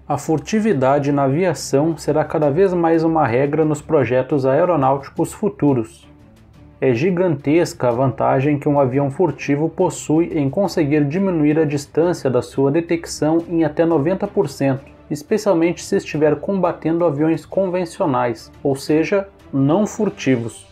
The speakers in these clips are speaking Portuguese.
A furtividade na aviação será cada vez mais uma regra nos projetos aeronáuticos futuros. É gigantesca a vantagem que um avião furtivo possui em conseguir diminuir a distância da sua detecção em até 90%, especialmente se estiver combatendo aviões convencionais, ou seja, não furtivos.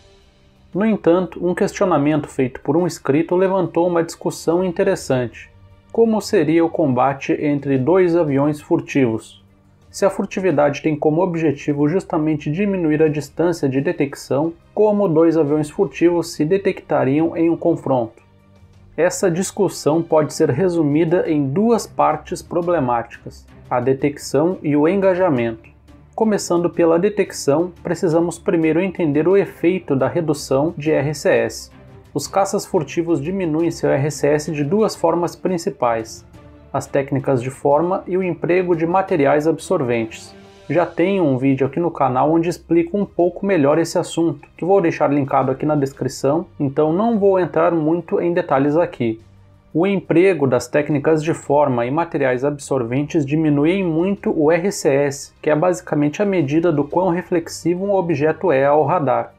No entanto, um questionamento feito por um inscrito levantou uma discussão interessante. Como seria o combate entre dois aviões furtivos? Se a furtividade tem como objetivo justamente diminuir a distância de detecção, como dois aviões furtivos se detectariam em um confronto? Essa discussão pode ser resumida em duas partes problemáticas: a detecção e o engajamento. Começando pela detecção, precisamos primeiro entender o efeito da redução de RCS. Os caças furtivos diminuem seu RCS de duas formas principais: as técnicas de forma e o emprego de materiais absorventes. Já tenho um vídeo aqui no canal onde explico um pouco melhor esse assunto, que vou deixar linkado aqui na descrição, então não vou entrar muito em detalhes aqui. O emprego das técnicas de forma e materiais absorventes diminuem muito o RCS, que é basicamente a medida do quão reflexivo um objeto é ao radar.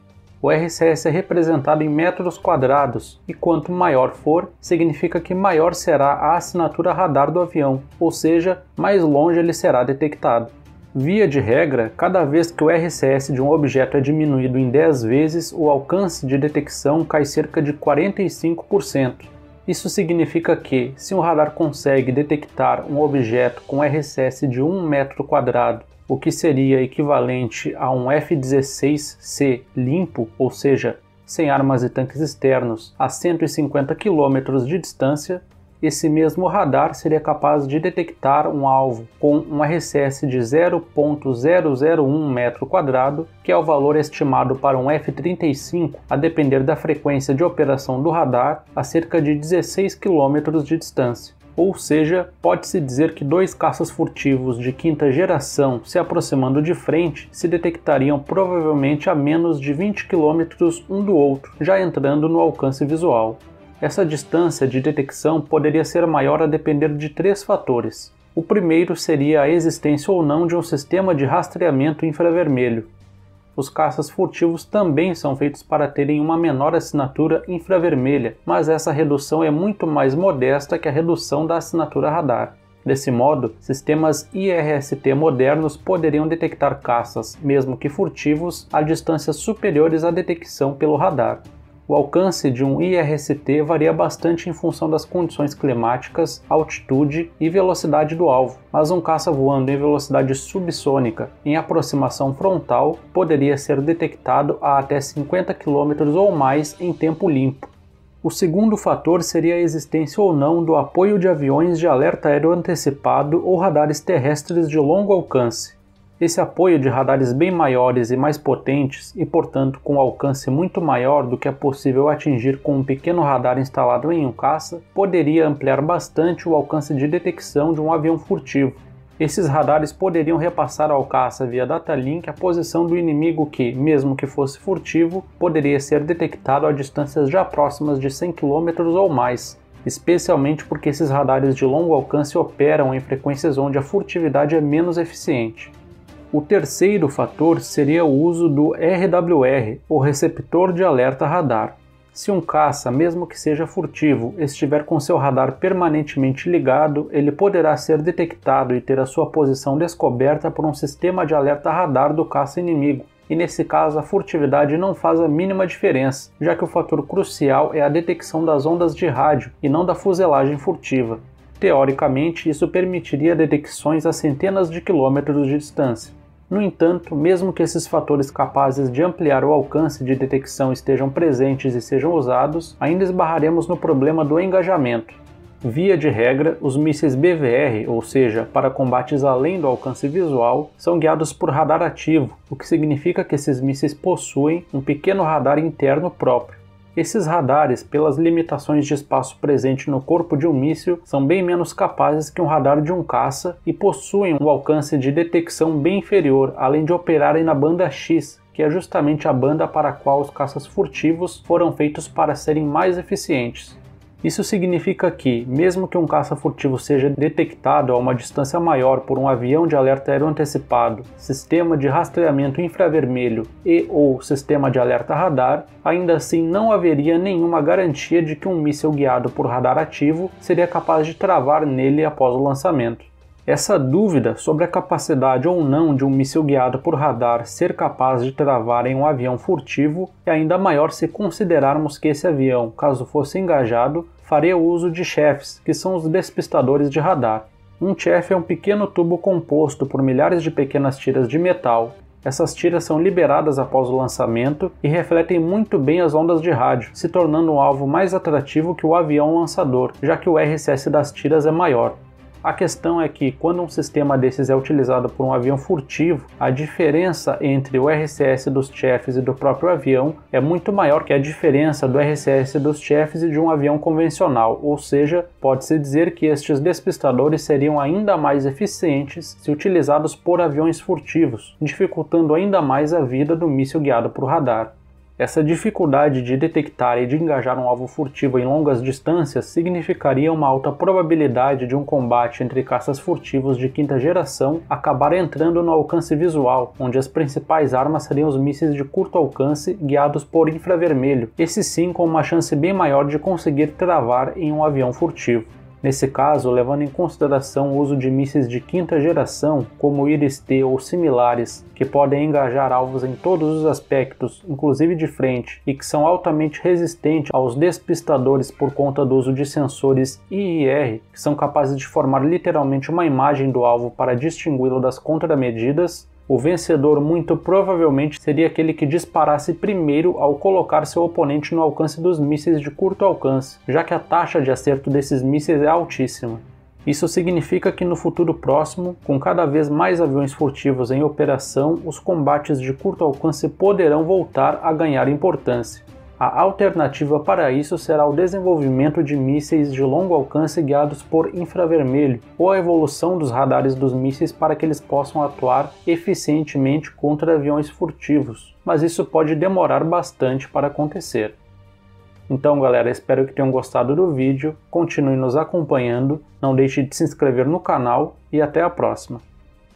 O RCS é representado em metros quadrados, e quanto maior for, significa que maior será a assinatura radar do avião, ou seja, mais longe ele será detectado. Via de regra, cada vez que o RCS de um objeto é diminuído em 10 vezes, o alcance de detecção cai cerca de 45%. Isso significa que, se um radar consegue detectar um objeto com RCS de 1 metro quadrado, o que seria equivalente a um F-16C limpo, ou seja, sem armas e tanques externos, a 150 km de distância, esse mesmo radar seria capaz de detectar um alvo com um RCS de 0,001 metro quadrado, que é o valor estimado para um F-35, a depender da frequência de operação do radar, a cerca de 16 km de distância. Ou seja, pode-se dizer que dois caças furtivos de quinta geração se aproximando de frente se detectariam provavelmente a menos de 20 km um do outro, já entrando no alcance visual. Essa distância de detecção poderia ser maior a depender de três fatores. O primeiro seria a existência ou não de um sistema de rastreamento infravermelho. Os caças furtivos também são feitos para terem uma menor assinatura infravermelha, mas essa redução é muito mais modesta que a redução da assinatura radar. Desse modo, sistemas IRST modernos poderiam detectar caças, mesmo que furtivos, a distâncias superiores à detecção pelo radar. O alcance de um IRST varia bastante em função das condições climáticas, altitude e velocidade do alvo, mas um caça voando em velocidade subsônica, em aproximação frontal, poderia ser detectado a até 50 km ou mais em tempo limpo. O segundo fator seria a existência ou não do apoio de aviões de alerta aéreo antecipado ou radares terrestres de longo alcance. Esse apoio de radares bem maiores e mais potentes, e portanto com alcance muito maior do que é possível atingir com um pequeno radar instalado em um caça, poderia ampliar bastante o alcance de detecção de um avião furtivo. Esses radares poderiam repassar ao caça via datalink a posição do inimigo que, mesmo que fosse furtivo, poderia ser detectado a distâncias já próximas de 100 km ou mais, especialmente porque esses radares de longo alcance operam em frequências onde a furtividade é menos eficiente. O terceiro fator seria o uso do RWR, ou receptor de alerta radar. Se um caça, mesmo que seja furtivo, estiver com seu radar permanentemente ligado, ele poderá ser detectado e ter a sua posição descoberta por um sistema de alerta radar do caça inimigo, e nesse caso a furtividade não faz a mínima diferença, já que o fator crucial é a detecção das ondas de rádio e não da fuselagem furtiva. Teoricamente, isso permitiria detecções a centenas de quilômetros de distância. No entanto, mesmo que esses fatores capazes de ampliar o alcance de detecção estejam presentes e sejam usados, ainda esbarraremos no problema do engajamento. Via de regra, os mísseis BVR, ou seja, para combates além do alcance visual, são guiados por radar ativo, o que significa que esses mísseis possuem um pequeno radar interno próprio. Esses radares, pelas limitações de espaço presente no corpo de um míssil, são bem menos capazes que um radar de um caça e possuem um alcance de detecção bem inferior, além de operarem na banda X, que é justamente a banda para a qual os caças furtivos foram feitos para serem mais eficientes. Isso significa que, mesmo que um caça furtivo seja detectado a uma distância maior por um avião de alerta aéreo antecipado, sistema de rastreamento infravermelho ou sistema de alerta radar, ainda assim não haveria nenhuma garantia de que um míssil guiado por radar ativo seria capaz de travar nele após o lançamento. Essa dúvida sobre a capacidade ou não de um míssil guiado por radar ser capaz de travar em um avião furtivo é ainda maior se considerarmos que esse avião, caso fosse engajado, faria uso de chefs, que são os despistadores de radar. Um chef é um pequeno tubo composto por milhares de pequenas tiras de metal. Essas tiras são liberadas após o lançamento e refletem muito bem as ondas de rádio, se tornando um alvo mais atrativo que o avião lançador, já que o RCS das tiras é maior. A questão é que, quando um sistema desses é utilizado por um avião furtivo, a diferença entre o RCS dos chefs e do próprio avião é muito maior que a diferença do RCS dos chefs e de um avião convencional, ou seja, pode-se dizer que estes despistadores seriam ainda mais eficientes se utilizados por aviões furtivos, dificultando ainda mais a vida do míssil guiado por radar. Essa dificuldade de detectar e de engajar um alvo furtivo em longas distâncias significaria uma alta probabilidade de um combate entre caças furtivos de quinta geração acabar entrando no alcance visual, onde as principais armas seriam os mísseis de curto alcance guiados por infravermelho, esse sim com uma chance bem maior de conseguir travar em um avião furtivo. Nesse caso, levando em consideração o uso de mísseis de quinta geração, como o IRIS-T ou similares, que podem engajar alvos em todos os aspectos, inclusive de frente, e que são altamente resistentes aos despistadores por conta do uso de sensores IIR, que são capazes de formar literalmente uma imagem do alvo para distingui-lo das contramedidas, o vencedor muito provavelmente seria aquele que disparasse primeiro ao colocar seu oponente no alcance dos mísseis de curto alcance, já que a taxa de acerto desses mísseis é altíssima. Isso significa que no futuro próximo, com cada vez mais aviões furtivos em operação, os combates de curto alcance poderão voltar a ganhar importância. A alternativa para isso será o desenvolvimento de mísseis de longo alcance guiados por infravermelho, ou a evolução dos radares dos mísseis para que eles possam atuar eficientemente contra aviões furtivos, mas isso pode demorar bastante para acontecer. Então galera, espero que tenham gostado do vídeo, continue nos acompanhando, não deixe de se inscrever no canal e até a próxima.